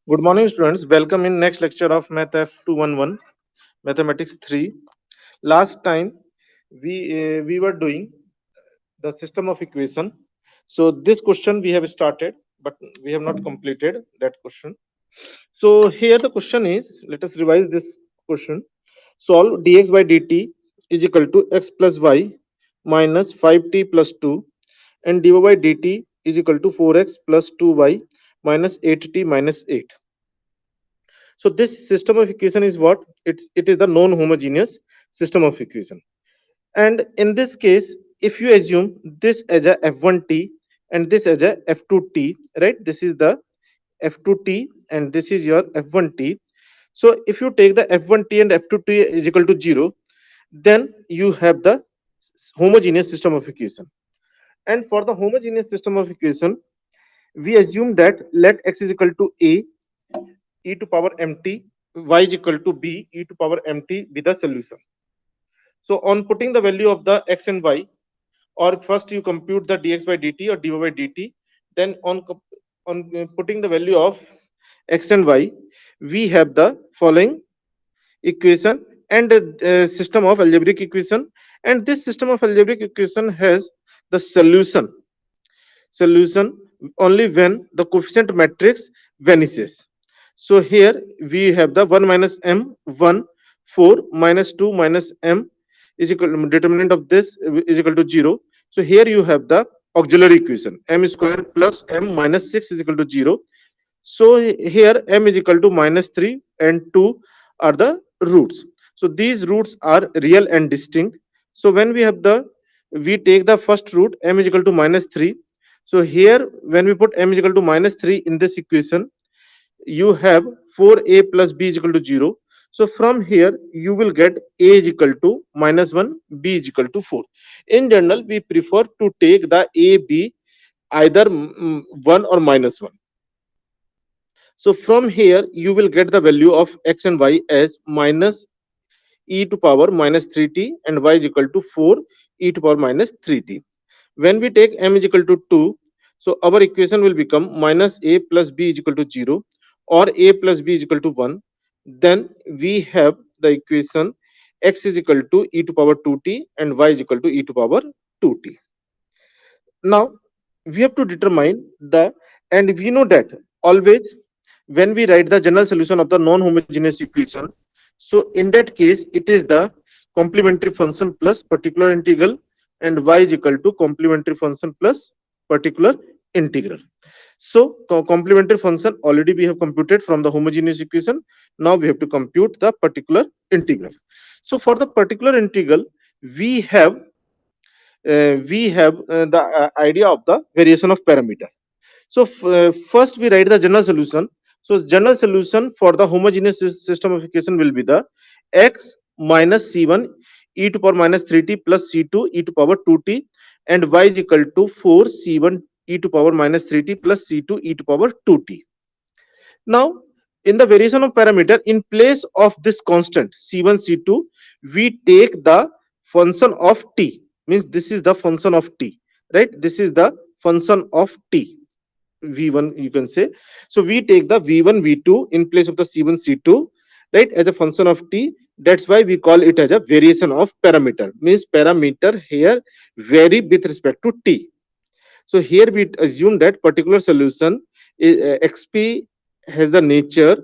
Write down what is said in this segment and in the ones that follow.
Good morning, students. Welcome in next lecture of Math F 211, Mathematics 3. Last time we were doing the system of equation. So this question we have started, but we have not completed that question. So here the question is, let us revise this question. Solve dx by dt is equal to x plus y minus 5t plus 2 and dy by dt is equal to 4x plus 2y minus 8t minus 8. So this system of equation is what? It is the non-homogeneous system of equation. And in this case, if you assume this as a f1t and this as a f2t, right? This is the f2t and this is your f1t. So if you take the f1t and f2t is equal to 0, then you have the homogeneous system of equation. And for the homogeneous system of equation, we assume that let x is equal to a e to power mt, y is equal to b e to power mt be the solution. So on putting the value of the x and y, or first you compute the dx by dt or dy by dt, then on putting the value of x and y, we have the following equation and a system of algebraic equation, and this system of algebraic equation has the solution only when the coefficient matrix vanishes. So here we have the 1 minus m 1 4 minus 2 minus m is equal to determinant of this is equal to 0. So here you have the auxiliary equation m square plus m minus 6 is equal to 0. So here m is equal to minus 3 and 2 are the roots. So these roots are real and distinct. So when we take the first root m is equal to minus 3. So here when we put m is equal to minus 3 in this equation, you have 4a plus b is equal to 0. So from here you will get a is equal to minus 1, b is equal to 4. In general, we prefer to take the a b either 1 or minus 1. So from here you will get the value of x and y as minus e to power minus 3t and y is equal to 4 e to power minus 3t. When we take m is equal to 2, so our equation will become minus a plus b is equal to 0 or a plus b is equal to 1. Then we have the equation x is equal to e to power 2t and y is equal to e to power 2t. Now we have to determine the, and we know that always when we write the general solution of the non-homogeneous equation, so in that case it is the complementary function plus particular integral and y is equal to complementary function plus particular integral. So complementary function already we have computed from the homogeneous equation. Now we have to compute the particular integral. So for the particular integral, we have the idea of the variation of parameter. So first we write the general solution. So general solution for the homogeneous system of equation will be the x minus c1 e to power minus 3t plus c2 e to power 2t, and y is equal to 4 c1 e to power minus 3t plus c2 e to power 2t. Now, in the variation of parameter, in place of this constant c1, c2, we take the function of t. Means this is the function of t, right? This is the function of t, v1 you can say. So we take the v1, v2 in place of the c1, c2, right, as a function of t. That's why we call it as a variation of parameter. Means parameter here vary with respect to t. So here we assume that particular solution xp has the nature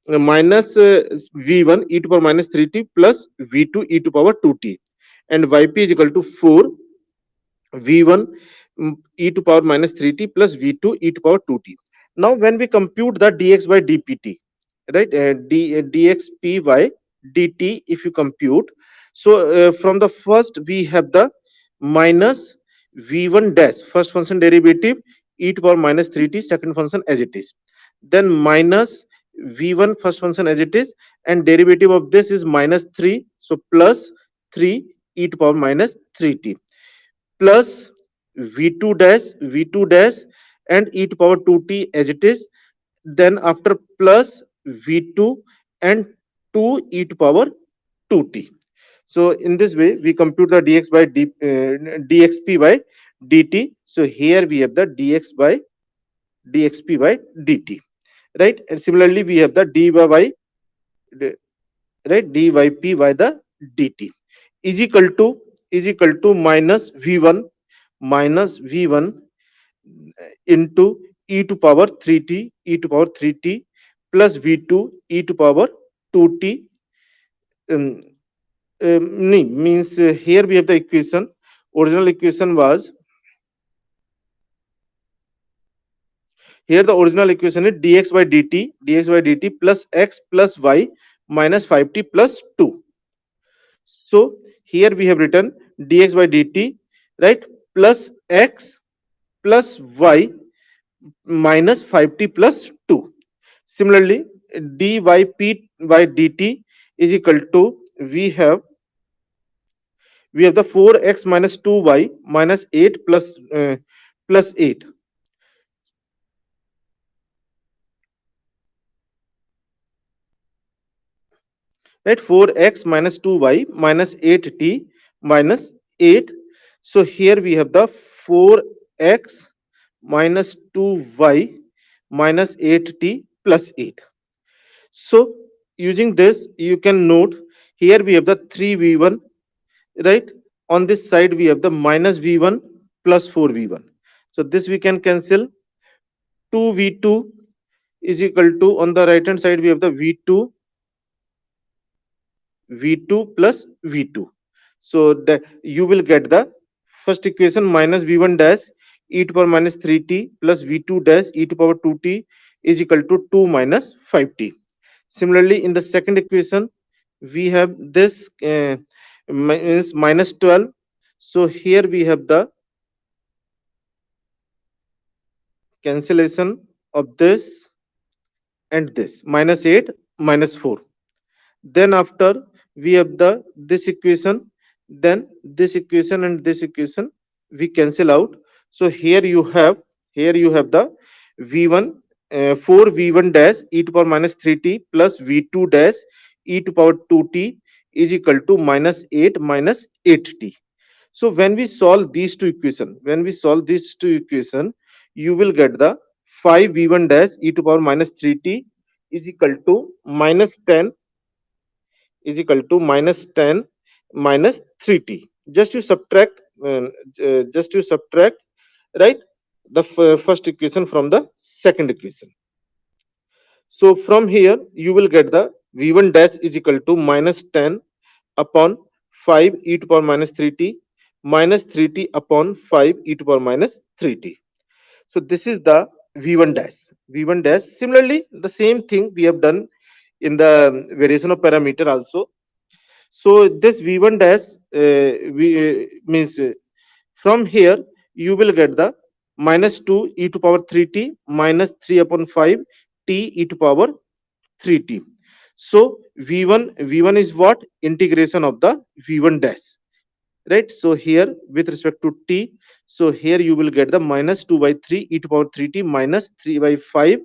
minus v1 e to power minus 3t plus v2 e to power 2t, and yp is equal to 4 v1 e to power minus 3t plus v2 e to power 2t. Now when we compute the dx by dpt, right, dx p by dt, if you compute, so from the first we have the minus v1 dash, first function derivative, e to power minus 3t, second function as it is, then minus v1 first function as it is, and derivative of this is minus 3, so plus 3 e to power minus 3t, plus v2 dash, v2 dash, and e to power 2t as it is, then after plus v2 and 2 e to power 2t. So in this way we compute the dxp by dt. So here we have the dxp by dt, right, and similarly we have the dy by, right, dyp by the dt is equal to, minus v1 into e to power 3t, plus v2 e to power 2t. um, means here we have the equation. Original equation was, here the original equation is dx by dt plus x plus y minus 5t plus 2. So here we have written dx by dt, right, plus x plus y minus 5t plus 2. Similarly, dyp by dt is equal to, we have the 4x minus 2y minus 8 plus 8, right, 4x minus 2y minus 8t minus 8. So here we have the 4x minus 2y minus 8t plus 8. So using this you can note, here we have the 3v1, right, on this side we have the minus v1 plus 4v1. So this we can cancel. 2v2 is equal to, on the right hand side we have the v2 plus v2. So that you will get the first equation, minus v1 dash e to power minus 3t plus v2 dash e to power 2t is equal to 2 minus 5t. Similarly, in the second equation we have this is minus 12. So here we have the cancellation of this and this, minus 8 minus 4. Then after we have the this equation, then this equation and this equation we cancel out. So here you have the v1, 4 v1 dash e to power minus 3t plus v2 dash e to power 2t is equal to minus 8 minus 8t. So when we solve these two equation, you will get the 5 v1 dash e to power minus 3t is equal to minus 10, minus 10 minus 3t. Just you subtract, right, the first equation from the second equation. So from here you will get the v1 dash is equal to minus 10 upon 5 e to power minus 3t minus 3t upon 5 e to power minus 3t. So this is the v1 dash. Similarly, the same thing we have done in the variation of parameter also. So this v1 dash, we means from here you will get the minus 2 e to power 3t minus 3 upon 5 t e to power 3t. So v1 is what? Integration of the v1 dash, right? So here with respect to t, so here you will get the minus 2 by 3 e to power 3t minus 3 by 5,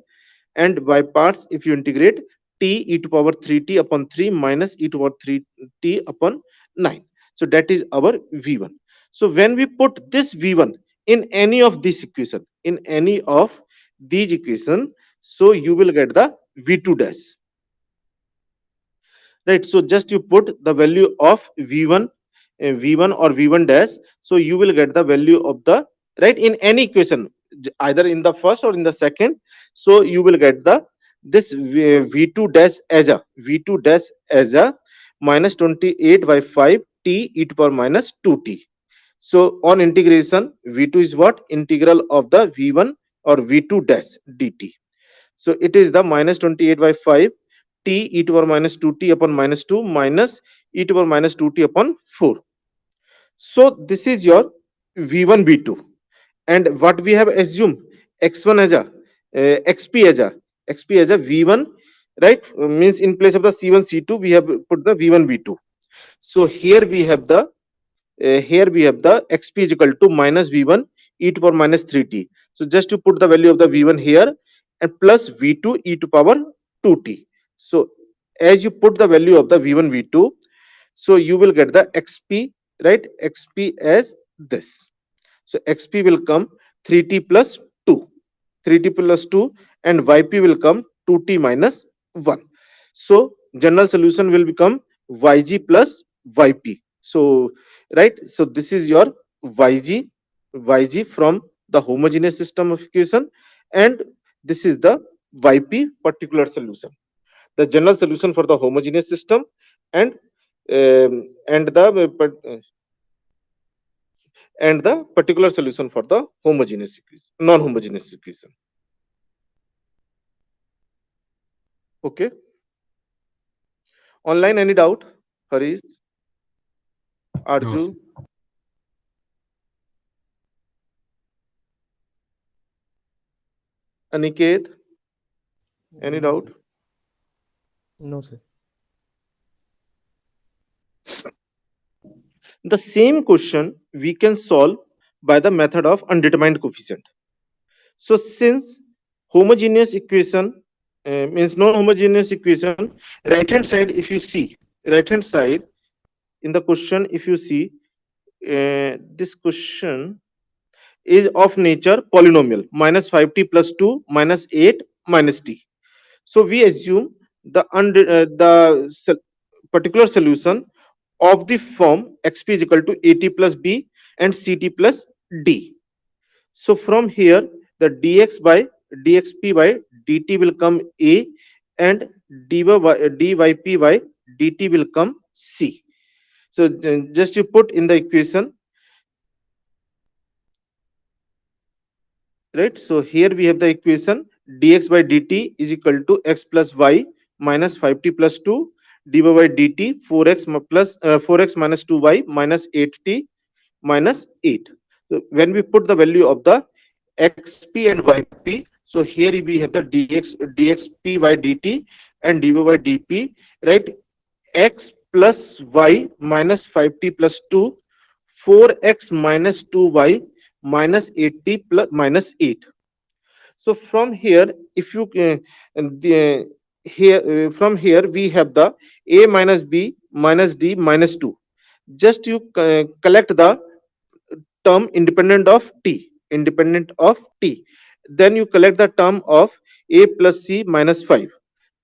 and by parts if you integrate t e to power 3t upon 3 minus e to power 3t upon 9. So that is our v1. So when we put this v1 in any of these equation, in any of these equation, so you will get the v2 dash, right? So just you put the value of v1, v1 or v1 dash, so you will get the value of the, right, in any equation, either in the first or in the second. So you will get the this v2 dash as a v2 dash as a minus 28 by 5 t e to power minus 2t. So on integration, v2 is what? Integral of the v1 or v2 dash dt. So it is the minus 28 by 5 t e to power minus 2t upon minus 2 minus e to power minus 2t upon 4. So this is your v1 v2. And what we have assumed, x1 as a xp as a xp as a v1, right? Means in place of the c1 c2 we have put the v1 v2. So here we have the xp is equal to minus v1 e to power minus 3t. So just to put the value of the v1 here and plus v2 e to power 2t. So as you put the value of the v1 v2, so you will get the xp, right? Xp as this. So xp will come 3t plus 2, 3t plus 2, and yp will come 2t minus 1. So general solution will become yg plus yp. So right, so this is your yg from the homogeneous system of equation, and this is the yp particular solution, the general solution for the homogeneous system, and and the particular solution for the homogeneous equation, non-homogeneous equation. Okay. Online, any doubt? Harish, No, Arju, sir. Aniket, any No, doubt? sir. No, sir. The same question we can solve by the method of undetermined coefficient. So since homogeneous equation means non-homogeneous equation, right hand side if you see, right hand side in the question if you see, this question is of nature polynomial minus 5t plus 2 minus 8 minus t. So we assume the particular solution of the form xp is equal to at plus b and ct plus d. So from here the dx by dxp by dt will come a, and dyp by dt will come c. So just you put in the equation, right? So here we have the equation dx by dt is equal to x plus y minus 5t plus 2 dy by dt 4x plus 4x minus 2y minus 8t minus 8. So when we put the value of the xp and yp, so here we have the dxp by dt and dy by dp, right? X plus y minus 5t plus 2, 4x minus 2y minus 8t plus minus 8. So from here if you the, here from here we have the a minus b minus d minus 2. Just you collect the term independent of t, then you collect the term of a plus c minus 5,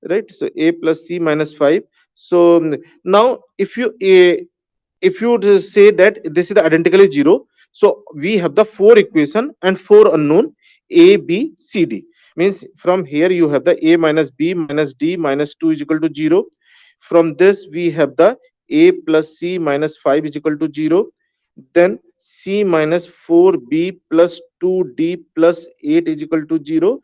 right? So a plus c minus 5. So now if you say that this is the identically zero, so we have the four equation and four unknown a b c d. Means from here you have the a minus b minus d minus 2 is equal to 0. From this we have the a plus c minus 5 is equal to 0. Then c minus 4b plus 2d plus 8 is equal to 0,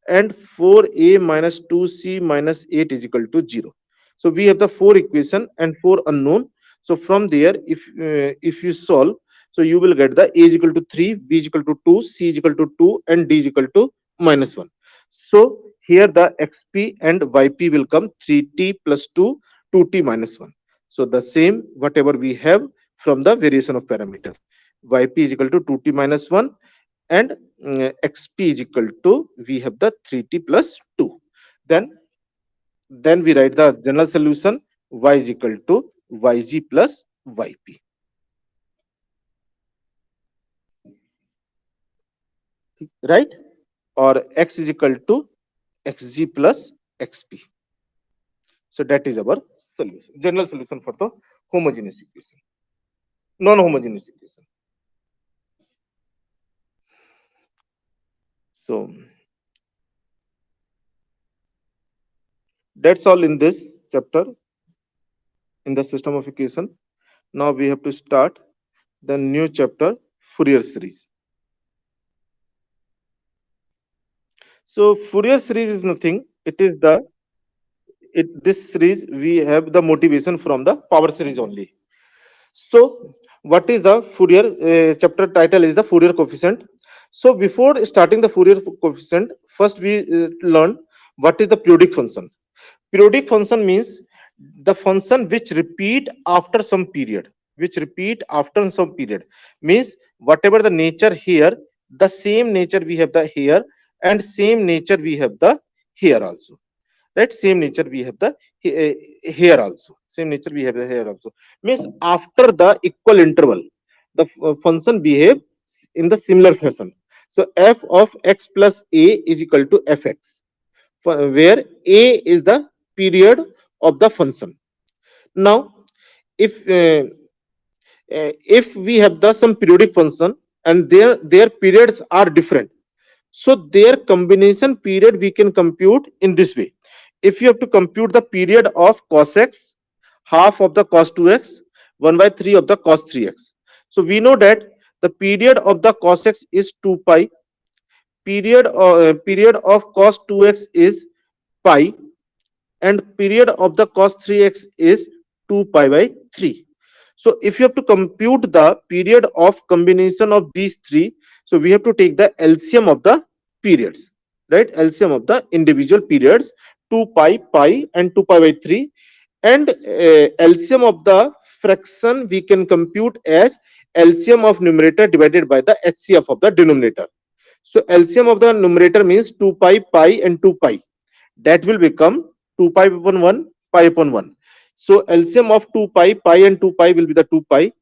and 4a minus 2c minus 8 is equal to 0. So we have the four equation and four unknown. So from there if you solve, so you will get the a is equal to 3, b is equal to 2, c is equal to 2, and d is equal to minus 1. So here the xp and yp will come 3t plus 2, 2t minus 1. So the same whatever we have from the variation of parameter, yp is equal to 2t minus 1, and xp is equal to, we have the 3t plus 2. Then we write the general solution, y is equal to yg plus yp, right? Or x is equal to xg plus xp. So that is our solution, general solution for the homogeneous equation, non-homogeneous equation. So that's all in this chapter in the system of equation. Now we have to start the new chapter, Fourier series. So Fourier series is nothing. It is the this series we have the motivation from the power series only. So what is the Fourier chapter title is the Fourier coefficient. So before starting the Fourier coefficient, first we learn what is the periodic function. Periodic function means the function which repeat after some period, which repeat after some period, means whatever the nature here, the same nature we have the here, and same nature we have the here also, right? Same nature we have the here also, same nature we have the here also, means after the equal interval the function behave in the similar fashion. So f of x plus a is equal to fx, where a is the period of the function. Now if we have the some periodic function and their periods are different, so their combination period we can compute in this way. If you have to compute the period of cos x, half of the cos 2x, 1 by 3 of the cos 3x. So we know that the period of the cos x is 2 pi, period of cos 2x is pi, and period of the cos 3x is 2 pi by 3. So if you have to compute the period of combination of these three, so we have to take the LCM of the periods, right? LCM of the individual periods, 2 pi, pi, and 2 pi by 3. And LCM of the fraction we can compute as LCM of numerator divided by the HCF of the denominator. So LCM of the numerator means 2 pi, pi, and 2 pi. That will become 2 pi upon 1, pi upon 1. So LCM of 2 pi, pi and 2 pi will be the 2 pi,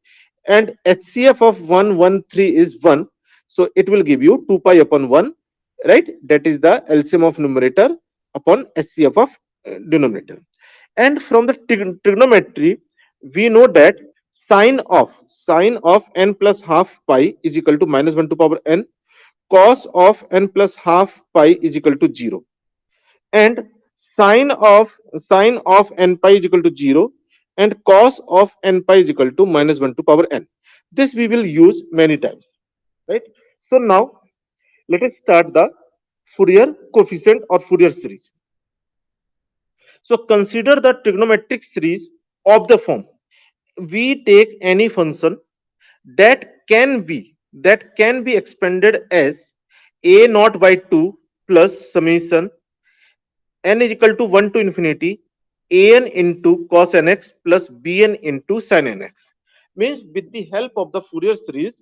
and HCF of 113 is 1. So it will give you 2 pi upon 1, right? That is the LCM of numerator upon HCF of denominator. And from the trigonometry, we know that sine of n plus half pi is equal to minus 1 to power n, cos of n plus half pi is equal to 0, and sine of n pi is equal to 0, and cos of n pi is equal to minus 1 to power n. This we will use many times, right? So now let us start the Fourier coefficient or Fourier series. So consider the trigonometric series of the form. We take any function that can be expanded as a naught by 2 plus summation n is equal to 1 to infinity an into cos nx plus bn into sin nx. Means with the help of the Fourier series,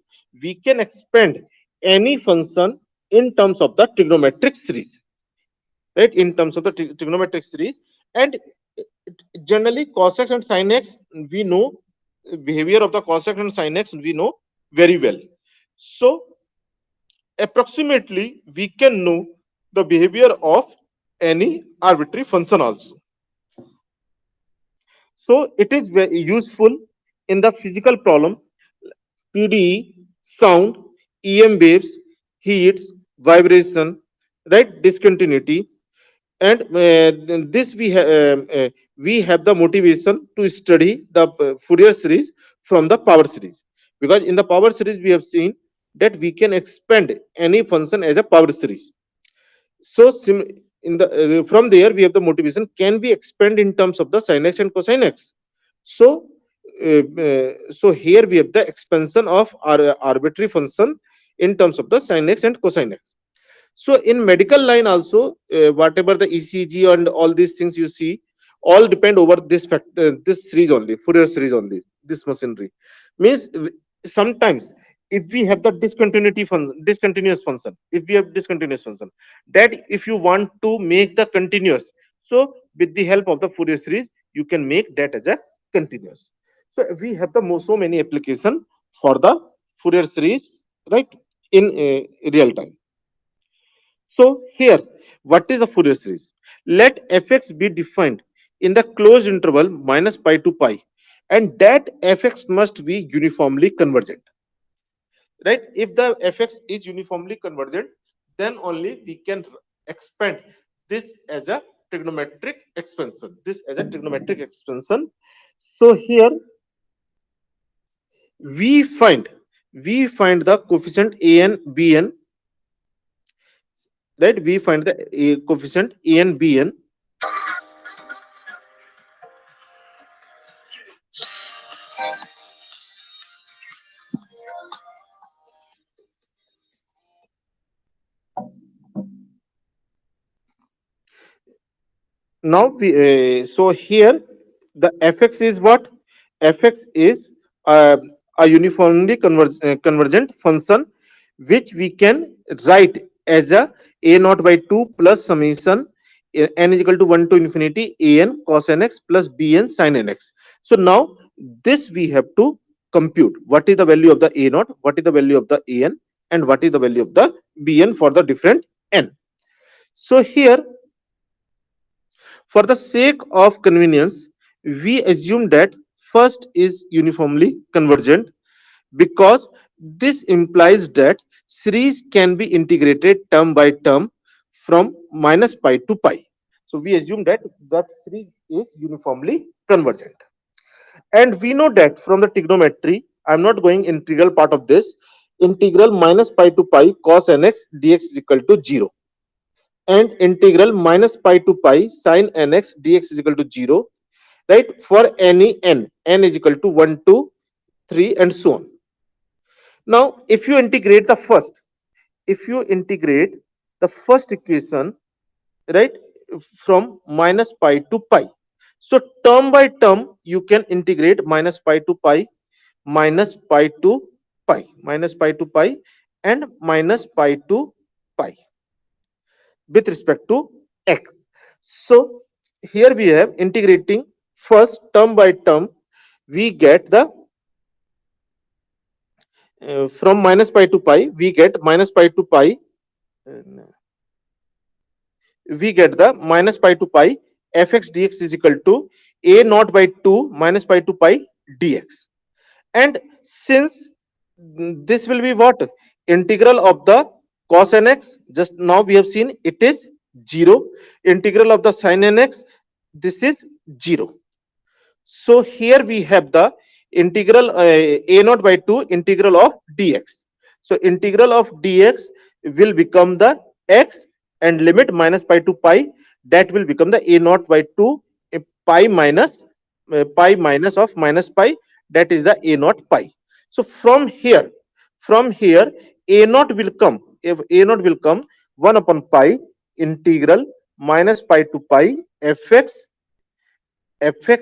we can expand any function in terms of the trigonometric series, right? In terms of the trigonometric series. And generally cos x and sin x, we know behavior of the cos x and sin x we know very well. So approximately we can know the behavior of any arbitrary function also. So it is very useful in the physical problem, PDE, sound, EM waves, heats, vibration, right? Discontinuity, and this we have the motivation to study the Fourier series from the power series, because in the power series we have seen that we can expand any function as a power series. So in the from there we have the motivation, can we expand in terms of the sin x and cosine x? So so here we have the expansion of our arbitrary function in terms of the sin x and cosine x. So in medical line also, whatever the ECG and all these things you see, all depend over this this series only, Fourier series only, this machinery. Means sometimes if we have the discontinuous function, if we have discontinuous function, that if you want to make the continuous, so with the help of the Fourier series, you can make that as a continuous. So we have the so many application for the Fourier series, right, in real time. So here, what is the Fourier series? Let fx be defined in the closed interval minus pi to pi, and that fx must be uniformly convergent. Right? If the fx is uniformly convergent, then only we can expand this as a trigonometric expansion. This as a trigonometric expansion. So here we find the coefficient an bn, right? We find the coefficient an bn. Now so here the fx is what? Fx is uh, a uniformly convergent function, which we can write as a naught by 2 plus summation n is equal to 1 to infinity an cos nx plus bn sin nx. So now this we have to compute what is the value of the a naught, what is the value of the an, and what is the value of the bn for the different n. So here, for the sake of convenience, we assume that first is uniformly convergent, because this implies that series can be integrated term by term from minus pi to pi. So we assume that series is uniformly convergent. And we know that from the trigonometry, I'm not going integral part of this, integral minus pi to pi cos nx dx is equal to 0, and integral minus pi to pi sin nx dx is equal to 0, right, for any n is equal to 1 to 3 and so on. Now if you integrate the first, if you integrate the first equation, right, from minus pi to pi, so term by term you can integrate minus pi to pi, minus pi to pi, minus pi to pi, and minus pi to pi with respect to x. So here we have integrating first term by term, we get the from minus pi to pi, we get minus pi to pi, uh, we get the minus pi to pi fx dx is equal to a naught by 2 minus pi to pi dx. And since this will be what? Integral of the cos nx, just now we have seen it is 0. Integral of the sin nx, this is 0. So here we have the integral a naught by 2 integral of dx. So integral of dx will become the x, and limit minus pi to pi, that will become the a naught by 2 pi minus pi minus of minus pi, that is the a naught pi. So from here a naught will come, if a naught will come 1 upon pi integral minus pi to pi fx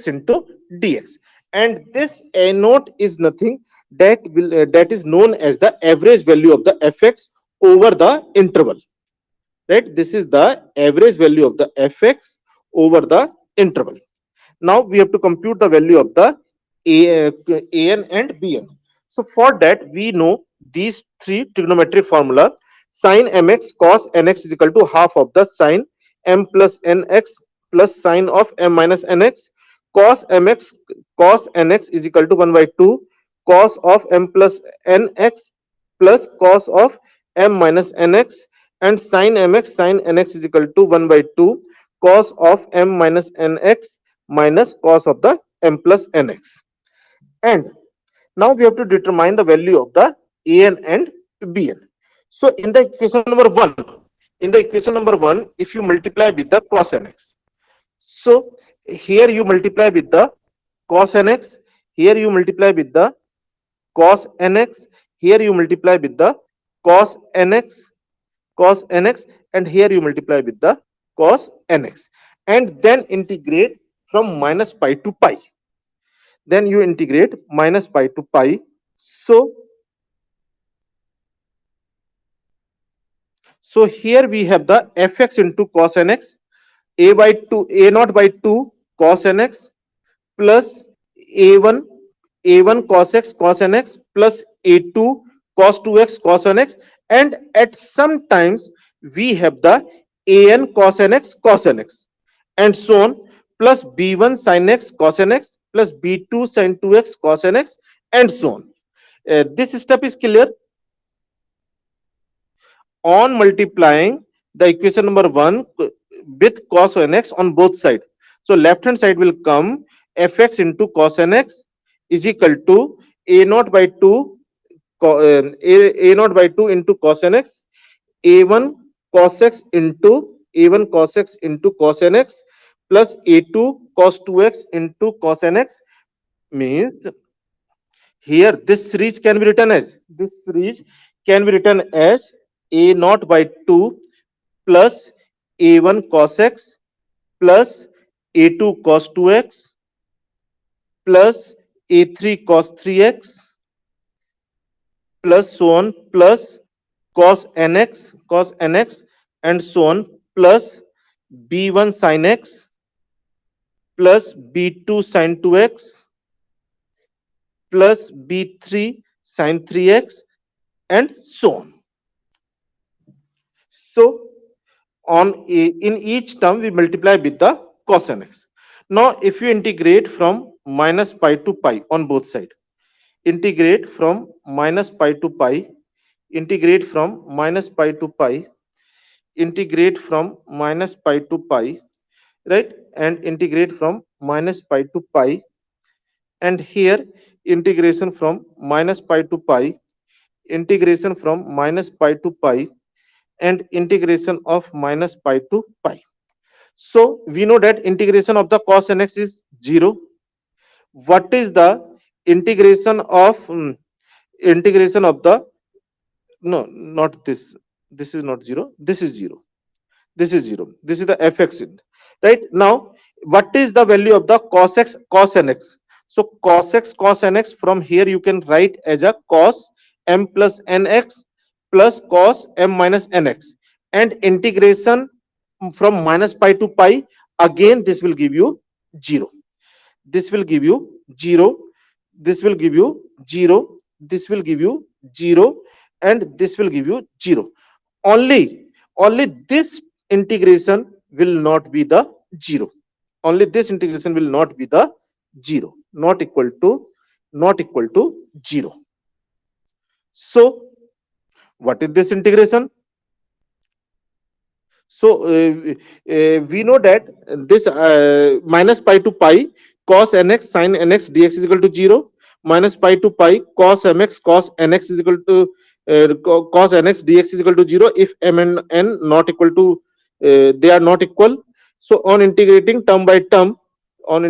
into dx. And this a naught is nothing that will that is known as the average value of the fx over the interval, right? This is the average value of the fx over the interval. Now we have to compute the value of the an and bn. So for that we know these three trigonometric formula: sin mx cos nx is equal to half of the sin m plus nx plus sin of m minus nx, cos mx cos nx is equal to 1 by 2 cos of m plus nx plus cos of m minus nx, and sin mx sin nx is equal to 1 by 2 cos of m minus nx minus cos of the m plus nx. And now we have to determine the value of the an and bn. So in the equation number 1, if you multiply with the cos nx, so here you multiply with the cos nx, here you multiply with the cos nx, here you multiply with the cos nx, cos nx, and here you multiply with the cos nx, and then integrate from minus pi to pi. Then you integrate minus pi to pi. So here we have the fx into cos nx, a by 2, a naught by 2 cos nx plus a1, a1 cos x cos nx plus a2 cos 2x cos nx, and at some times we have the an cos nx cos nx, and so on, plus b1 sin x cos nx plus b2 sin 2x cos nx, and so on. This step is clear. On multiplying the equation number 1 with cos nx on both sides, so left hand side will come fx into cos nx is equal to a naught by 2 a naught by 2 into cos nx, a1 cos x into a1 cos x into cos nx plus a2 cos 2x into cos nx. Means here this series can be written as a naught by 2 plus a1 cos x plus a2 cos 2x plus a3 cos 3x plus so on, plus cos nx and so on, plus b1 sin x plus b2 sin 2x plus b3 sin 3x, and so on. So in each term we multiply with the cos nx. Now if you integrate from minus pi to pi on both sides, integrate from minus pi to pi, integrate from minus pi to pi, integrate from minus pi to pi, right, and integrate from minus pi to pi, and here integration from minus pi to pi, integration from minus pi to pi, and integration of minus pi to pi. So we know that integration of the cos nx is 0. What is the integration of integration of the, no, not this, this is not 0, this is 0, this is 0, this is the fx in, right. Now what is the value of the cos x cos nx? So cos x cos nx, from here you can write as a cos m plus nx plus cos m minus nx, and integration from minus pi to pi, again this will give you 0, this will give you 0, this will give you 0, this will give you 0, and this will give you 0. Only this integration will not be the 0, only this integration will not be the 0, not equal to 0. So what is this integration? So we know that this minus pi to pi cos nx sin nx dx is equal to 0, minus pi to pi cos mx cos nx is equal to cos nx dx is equal to 0 if m and n not equal to they are not equal. So on integrating term by term, on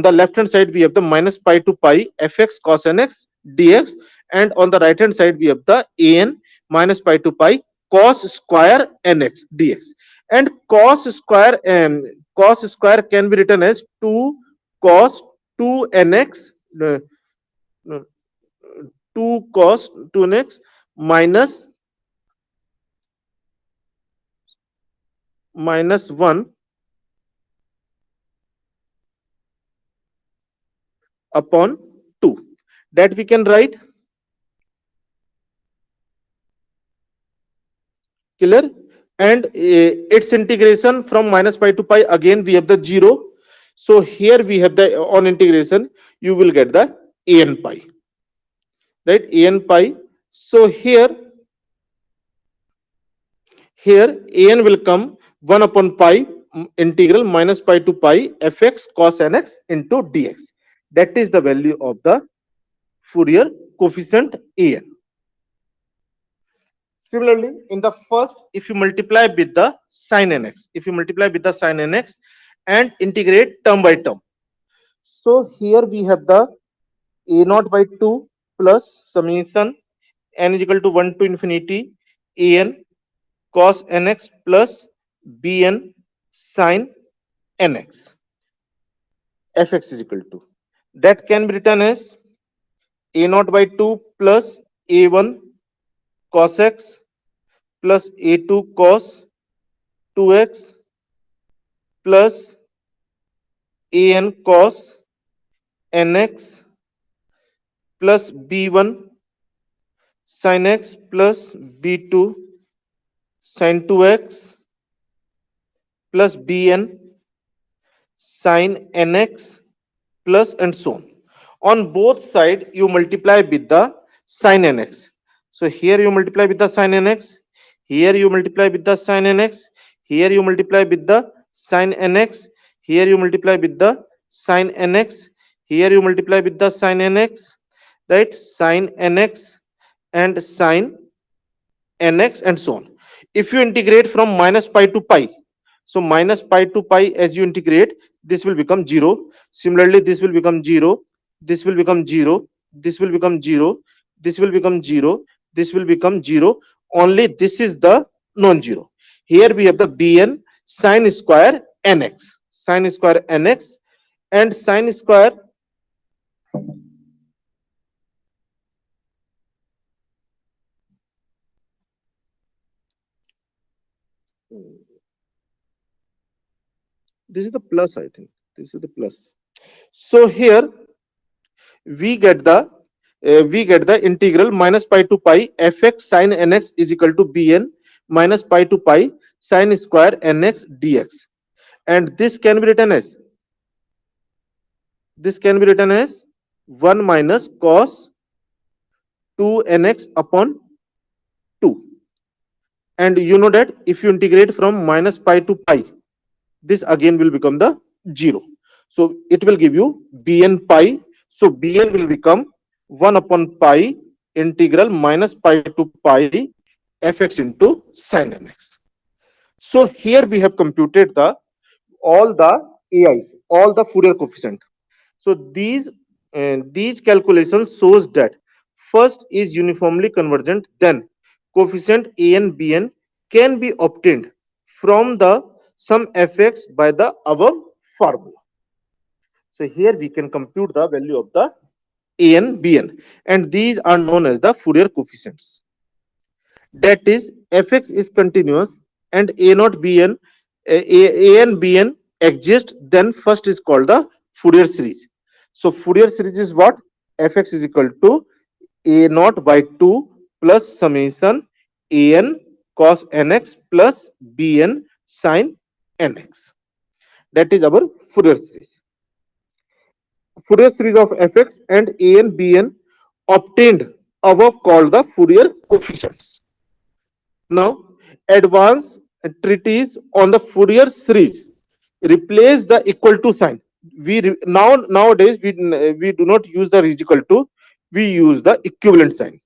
the left hand side we have the minus pi to pi fx cos nx dx, and on the right hand side we have the an minus pi to pi cos square nx dx, and cos square can be written as 2 cos 2 nx, no, 2 cos 2 nx minus 1 upon 2, that we can write. Clear? And its integration from minus pi to pi, again we have the 0. So here we have the on integration you will get the an pi, right, an pi. So here an will come 1 upon pi integral minus pi to pi fx cos nx into dx. That is the value of the Fourier coefficient an. Similarly, in the first, if you multiply with the sin nx, and integrate term by term, so here we have the a naught by 2 plus summation n is equal to 1 to infinity an cos nx plus bn sin nx. Fx is equal to, that can be written as a naught by 2 plus a1 cos x plus a2 cos 2x plus an cos nx plus b1 sin x plus b2 sin 2x plus bn sin nx plus and so on. On both side you multiply with the sin nx. So here you multiply with the sin nx, here you multiply with the sin nx, here you multiply with the sin nx, here you multiply with the sin nx, here you multiply with the sin nx, right? Sin nx and sin nx and so on. If you integrate from minus pi to pi, so minus pi to pi, as you integrate, this will become 0. Similarly, this will become 0, this will become 0, this will become 0, this will become 0, this will become 0. Only this is the non-zero. Here we have the bn sine square nx, sine square nx, and sine square this is the plus, I think. This is the plus. So here we get the integral minus pi to pi fx sin nx is equal to bn minus pi to pi sin square nx dx, and this can be written as 1 minus cos 2 nx upon 2. And you know that if you integrate from minus pi to pi, this again will become the 0. So it will give you bn pi. So bn will become 1 upon pi integral minus pi to pi fx into sin nx. So here we have computed the all the AIs, all the Fourier coefficient. So these calculations shows that first is uniformly convergent, then coefficient a and bn can be obtained from the sum fx by the above formula. So here we can compute the value of the a and bn, and these are known as the Fourier coefficients. That is, fx is continuous and a naught bn, a and bn exist, then first is called the Fourier series. So Fourier series is what? Fx is equal to a naught by 2 plus summation an cos nx plus bn sin nx. That is our Fourier series. Fourier series of fx and a and bn obtained above called the Fourier coefficients. Now, advanced treatise on the Fourier series replace the equal to sign. Nowadays we do not use the is equal to, we use the equivalent sign.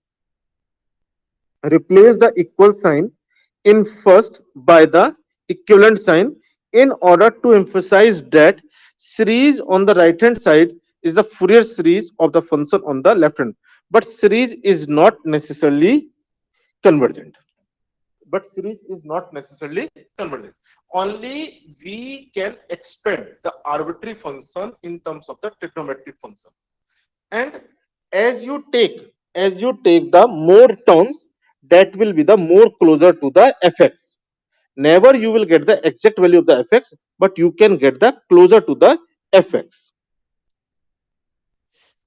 Replace the equal sign in first by the equivalent sign in order to emphasize that series on the right hand side is the Fourier series of the function on the left hand, but series is not necessarily convergent. But series is not necessarily convergent. Only we can expand the arbitrary function in terms of the trigonometric function. And as you take the more terms, that will be the more closer to the fx. Never you will get the exact value of the fx, but you can get the closer to the fx.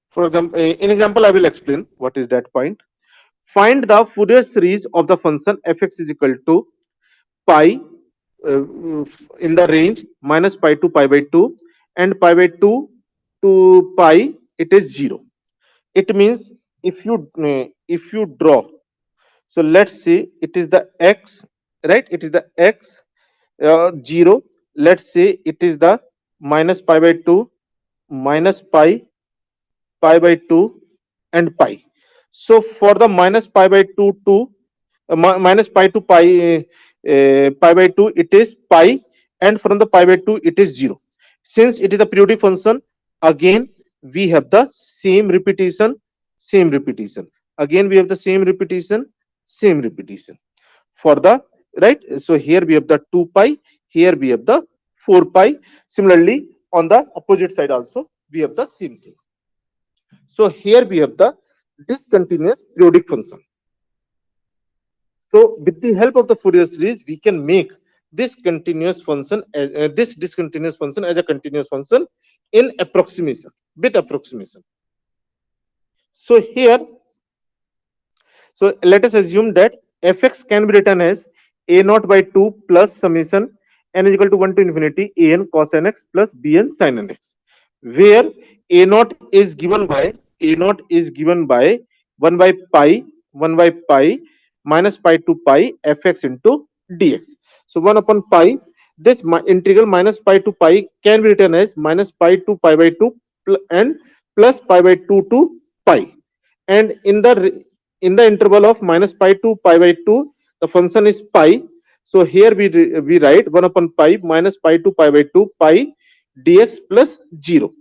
For example, in example, I will explain what is that point. Find the Fourier series of the function fx is equal to pi uh, in the range minus pi to pi by 2 and pi by 2 to pi, it is 0. It means if you draw, so let's say it is the x, right? It is the x 0. Let's say it is the minus pi by 2, minus pi, pi by 2 and pi. So for the minus pi by 2 to minus pi to pi, pi by 2 it is pi, and from the pi by 2 it is 0. Since it is a periodic function, again we have the same repetition, again we have the same repetition. for the right. So here we have the 2 pi, here we have the 4 pi. Similarly, on the opposite side also we have the same thing. So here we have the discontinuous periodic function. So with the help of the Fourier series, we can make this continuous function, this discontinuous function as a continuous function in approximation, with approximation. So here, so let us assume that fx can be written as a naught by 2 plus summation n is equal to 1 to infinity an cos nx plus bn sin nx, where a naught is given by 1 by pi 1 by pi minus pi to pi fx into dx. So 1 upon pi, this integral minus pi to pi can be written as minus pi to pi by 2 and plus pi by 2 to pi. And in the interval of minus pi to pi by 2, the function is pi. So here we write 1 upon pi minus pi to pi by 2 pi dx plus 0.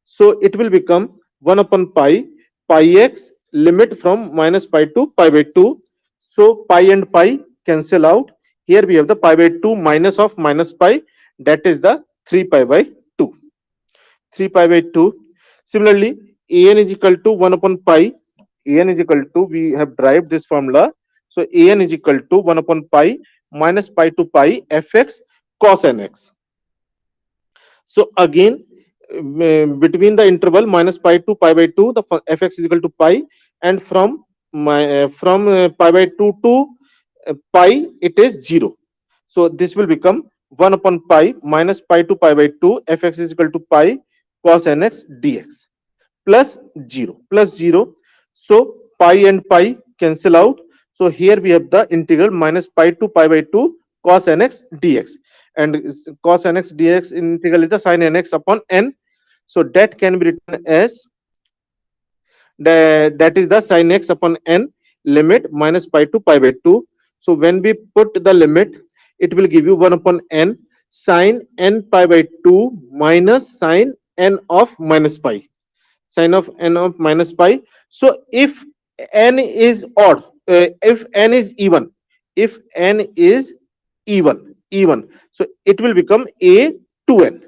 So it will become 1 upon pi x limit from minus pi to pi by 2. So pi and pi cancel out. Here we have the pi by 2 minus of minus pi, that is the 3 pi by 2. 3 pi by 2. Similarly, an is equal to 1 upon pi. An is equal to, we have derived this formula. So an is equal to 1 upon pi minus pi to pi fx cos nx. So again, between the interval minus pi to pi by 2, the fx is equal to pi, and from pi by 2 to pi, it is 0. So this will become 1 upon pi minus pi to pi by 2 fx is equal to pi cos nx dx plus 0. So pi and pi cancel out. So here we have the integral minus pi to pi by 2 cos nx dx, and cos nx dx integral is the sin nx upon n. So that can be written as that is the sin x upon n limit minus pi to pi by 2. So when we put the limit, it will give you 1 upon n sin n pi by 2 minus sin n of minus pi, sin of n of minus pi. So if n is odd, if n is even, if n is even, so it will become a to n.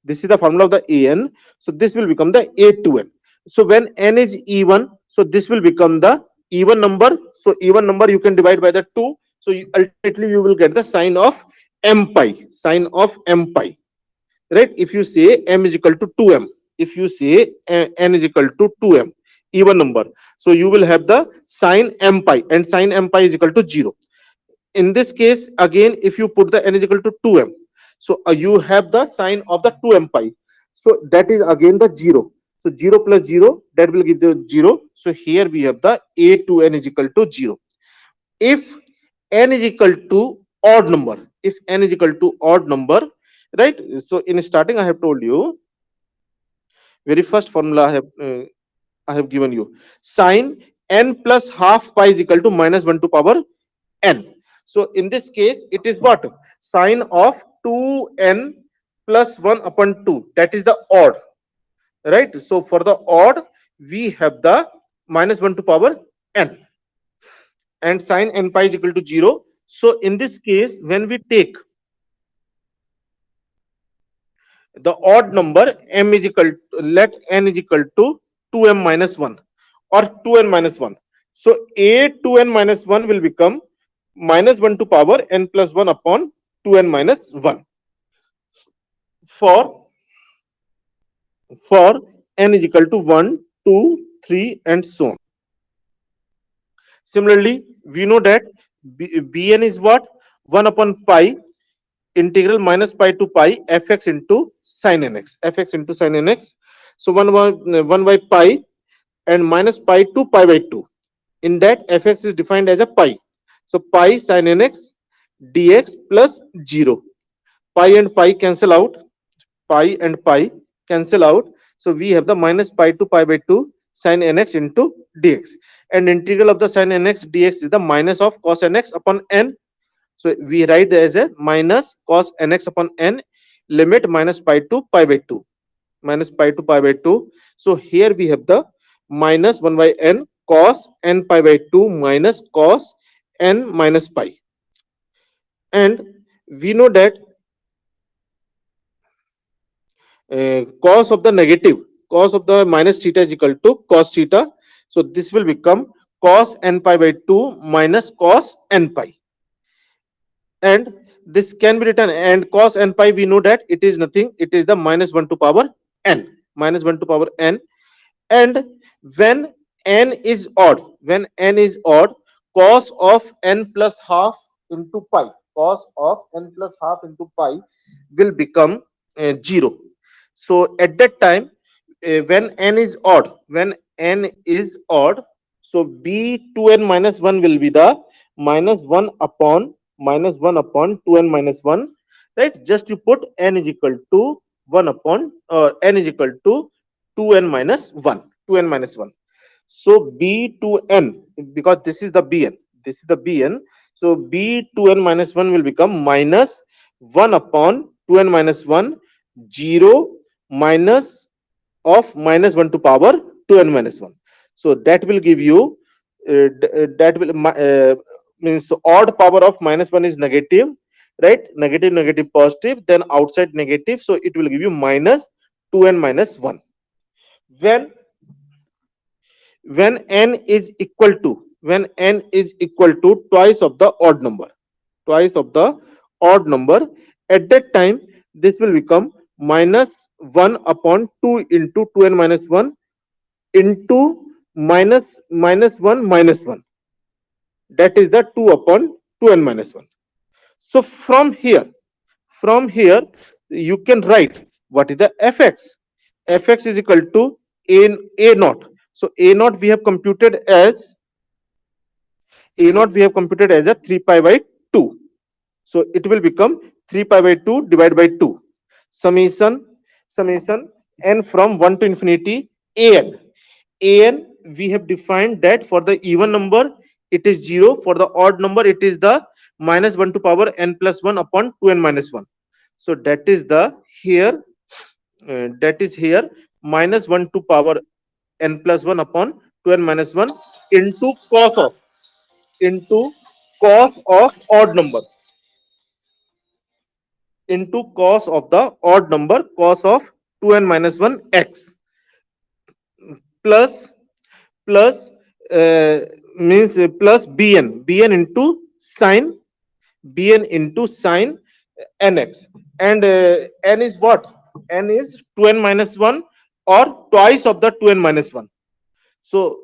This is the formula of the an. So this will become the a to n. So when n is even, so this will become the even number. So even number you can divide by the 2. So ultimately you will get the sign of m pi, right? If you say m is equal to 2m, if you say n is equal to 2m, even number, so you will have the sin m pi, and sin m pi is equal to 0. In this case, again, if you put the n is equal to 2m, so you have the sign of the 2m pi. So that is again the 0. So 0 plus 0, that will give the 0. So here we have the a to n is equal to 0. If n is equal to odd number, if n is equal to odd number, right? So in starting, I have told you, very first formula I have given you, sin n plus half pi is equal to minus 1 to power n. So in this case, it is what? Sine of 2n plus 1 upon 2. That is the odd, right? So for the odd, we have the minus 1 to power n, and sine n pi is equal to 0. So in this case, when we take the odd number, m is equal to, let n is equal to 2m minus 1 or 2n minus 1. So a 2n minus 1 will become minus 1 to power n plus 1 upon 2n minus 1 for n is equal to 1, 2, 3 and so on. Similarly, we know that bn is what? 1 upon pi integral minus pi to pi fx into sin nx, So 1 by pi and minus pi to pi by 2. In that, fx is defined as a pi. So pi sin nx dx plus 0. Pi and pi cancel out. Pi and pi cancel out. So we have the minus pi to pi by 2 sin nx into dx. And integral of the sin nx dx is the minus of cos nx upon n. So we write as a minus cos nx upon n limit minus pi to pi by 2. Minus pi to pi by 2. So here we have the minus 1 by n cos n pi by 2 minus cos n minus pi. And we know that cos of the minus theta is equal to cos theta. So this will become cos n pi by 2 minus cos n pi. And this can be written, and cos n pi we know that it is nothing, it is the minus 1 to power n, minus 1 to power n. And when n is odd, when n is odd, cos of n plus half into pi, cos of n plus half into pi will become 0. So at that time, when n is odd, when n is odd, so b2n minus 1 will be the minus 1 upon 2n minus 1, right? Just you put n is equal to 1 upon n is equal to 2n minus 1, 2n minus 1. So b2n, because this is the bn, this is the bn, so b2n minus 1 will become minus 1 upon 2n minus 1, 0 minus of minus 1 to power 2n minus 1. So that will give you that will means odd power of minus 1 is negative, right? Negative, negative, positive, then outside negative, so it will give you minus 2n minus 1. When n is equal to, when n is equal to twice of the odd number, twice of the odd number, at that time this will become minus 1 upon 2 into 2n minus 1 into minus 1 minus 1, that is the 2 upon 2n minus 1. So from here you can write what is the fx. Fx is equal to a naught. So a naught we have computed as a 3 pi by 2. So it will become 3 pi by 2 divided by 2, summation n from 1 to infinity an. We have defined that for the even number it is 0, for the odd number it is the minus 1 to power n plus 1 upon 2n minus 1. So that is the here minus 1 to power n plus 1 upon 2n minus 1 into into cos of odd number, into cos of the odd number, cos of 2n minus 1 x, plus plus means plus bn into sine, nx. And n is what? N is 2n minus 1 or twice of the 2n minus 1. So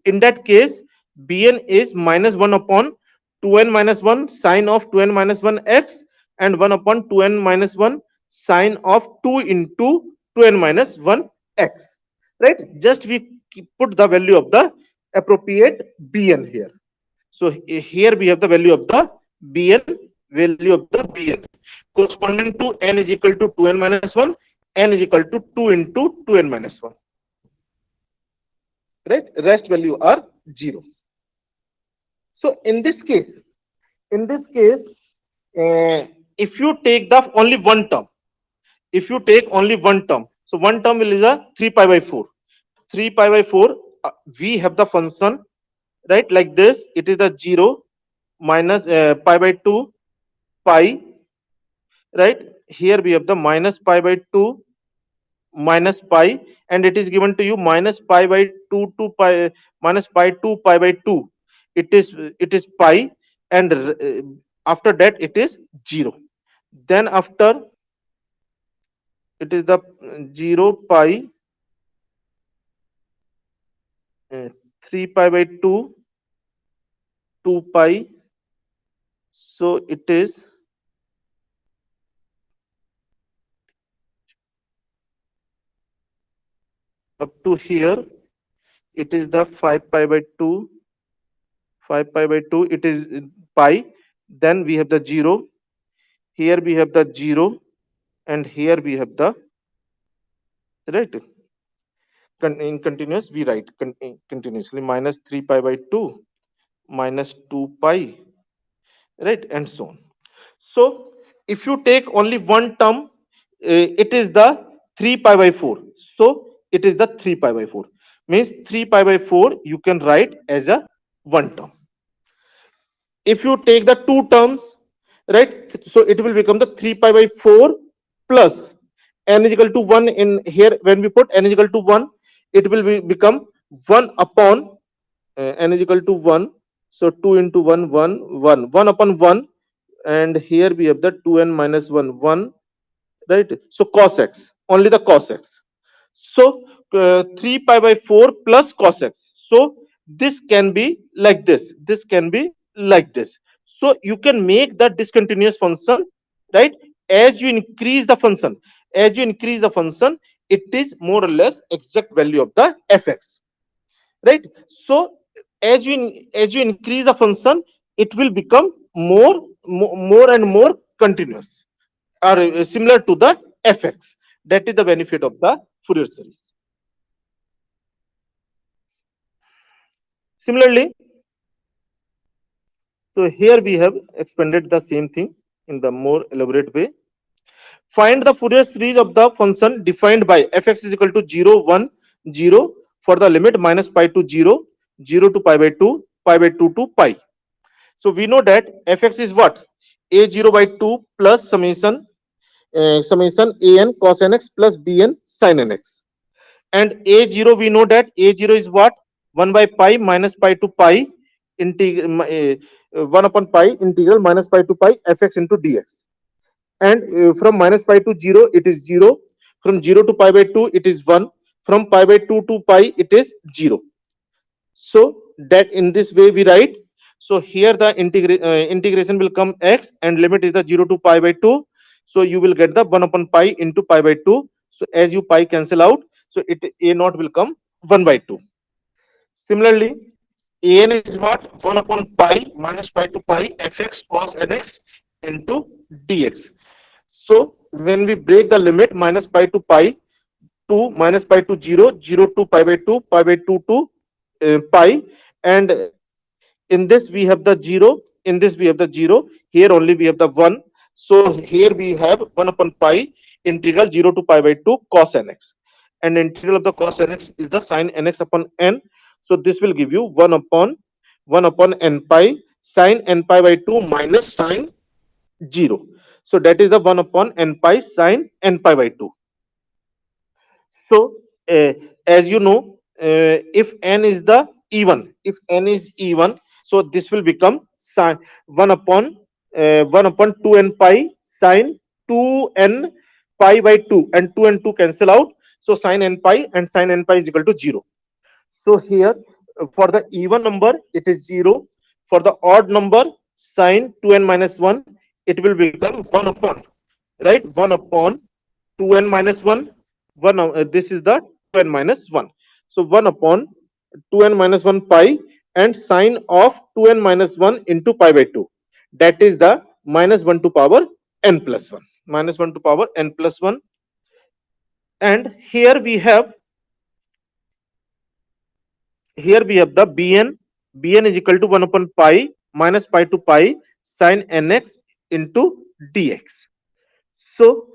in that case bn is minus 1 upon 2n minus 1 sine of 2n minus 1 x, and 1 upon 2n minus 1 sine of 2 into 2n minus 1 x, right? Just we put the value of the appropriate bn here. So here we have the value of the bn corresponding to n is equal to 2n minus 1, n is equal to 2 into 2n minus 1, right? Rest value are 0. So in this case, if you take the only one term, so one term will is a 3 pi by 4. 3 pi by 4, we have the function, right? Like this, it is the 0 minus pi by 2 pi, right? Here we have the minus pi by 2 minus pi, and it is given to you minus pi by 2 to pi minus pi 2 pi by 2. It is pi, and after that it is 0. Then after it is the 0 pi 3 pi by 2 2 pi. So it is up to here, it is the 5 pi by 2, 5 pi by 2, it is pi. Then we have the 0, here we have the 0, and here we have the, right? In continuous we write continuously minus 3 pi by 2 minus 2 pi, right? And so on. So if you take only one term, it is the 3 pi by 4. So it is the 3 pi by 4, means 3 pi by 4 you can write as a one term. if you take the two terms, right? So it will become the 3 pi by 4 plus n is equal to 1 in here. When we put n is equal to 1, it will become 1 upon n is equal to 1. So 2 into 1, 1, 1, 1 upon 1. And here we have the 2n minus 1, 1, right? So cos x, only the cos x. So 3 pi by 4 plus cos x. So this can be like this. This can be like this. So you can make the discontinuous function, right? As you increase the function, it is more or less exact value of the fx, right? So as you increase the function, it will become more and more continuous, or similar to the fx. That is the benefit of the Fourier series. Similarly, so here we have expanded the same thing in the more elaborate way. Find the Fourier series of the function defined by fx is equal to 0, 1, 0 for the limit minus pi to 0, 0 to pi by 2 to pi. So we know that fx is what? A0 by 2 plus summation an cos nx plus bn sin nx. And a0, we know that a0 is what? 1 by pi minus pi to pi integral 1 upon pi integral minus pi to pi fx into dx. And from minus pi to 0 it is 0, from 0 to pi by 2 it is 1, from pi by 2 to pi it is 0. So that in this way we write. So here the integration will come x, and limit is the 0 to pi by 2. So you will get the 1 upon pi into pi by 2. So as you pi cancel out, so it a naught will come 1 by 2. Similarly, an is what? 1 upon pi minus pi to pi fx cos nx into dx. So when we break the limit minus pi to pi, 2 minus pi to 0, 0 to pi by 2, pi by 2 to pi, and in this we have the 0, in this we have the 0, here only we have the 1. So here we have 1 upon pi integral 0 to pi by 2 cos nx, and integral of the cos nx is the sin nx upon n. So this will give you 1 upon n pi sin n pi by 2 minus sin 0. So that is the 1 upon n pi sin n pi by 2. So as you know, if n is the even, if n is even, so this will become sin 1 upon 2n pi sin 2n pi by 2, and 2 and 2 cancel out. So sin n pi and sin n pi is equal to 0. So here for the even number it is 0. For the odd number sin 2n minus 1, it will become 1 upon, right? 1 upon 2n minus 1. This is the 2n minus 1. So 1 upon 2n minus 1 pi and sine of 2n minus 1 into pi by 2. That is the minus 1 to power n plus 1. Minus 1 to power n plus 1. And here we have the bn. Bn is equal to 1 upon pi minus pi to pi sine nx into dx. So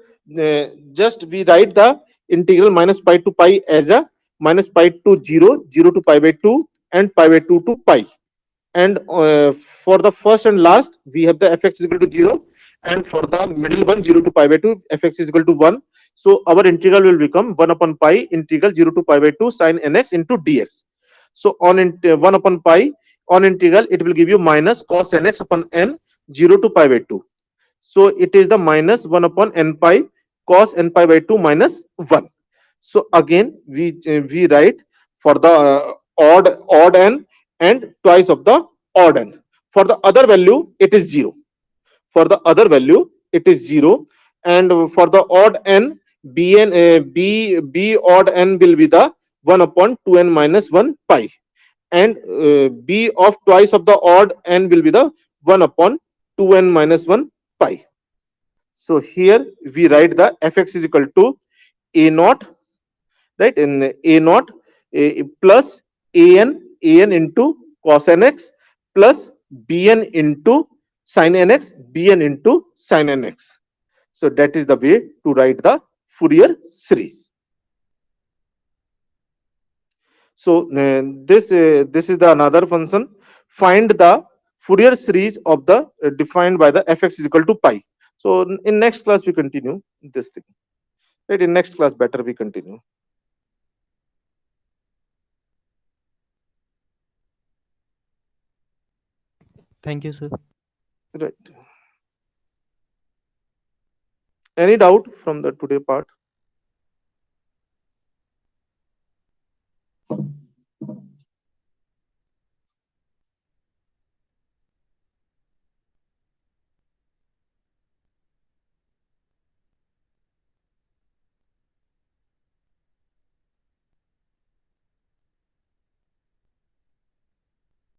just we write the integral minus pi to pi as a minus pi to 0, 0 to pi by 2, and pi by 2 to pi. And for the first and last, we have the fx is equal to 0, and for the middle one, 0 to pi by 2, fx is equal to 1. So our integral will become 1 upon pi integral 0 to pi by 2 sine nx into dx. So on 1 upon pi, on integral, it will give you minus cos nx upon n 0 to pi by 2. So it is the minus 1 upon n pi cos n pi by 2 minus 1. So again we write for the odd n and twice of the odd n. For the other value it is 0. For the other value it is 0, and for the odd n, b odd n will be the 1 upon 2n minus 1 pi, and b of twice of the odd n will be the 1 upon 2n minus 1 pi. So here we write the fx is equal to a naught, right? In a naught plus an into cos nx plus bn into sin nx, bn into sin nx. So that is the way to write the Fourier series. So this is the another function. Find the Fourier series of the defined by the fx is equal to pi. So in next class we continue this thing. Right, in next class better we continue. Thank you, sir. Right. Any doubt from the today part?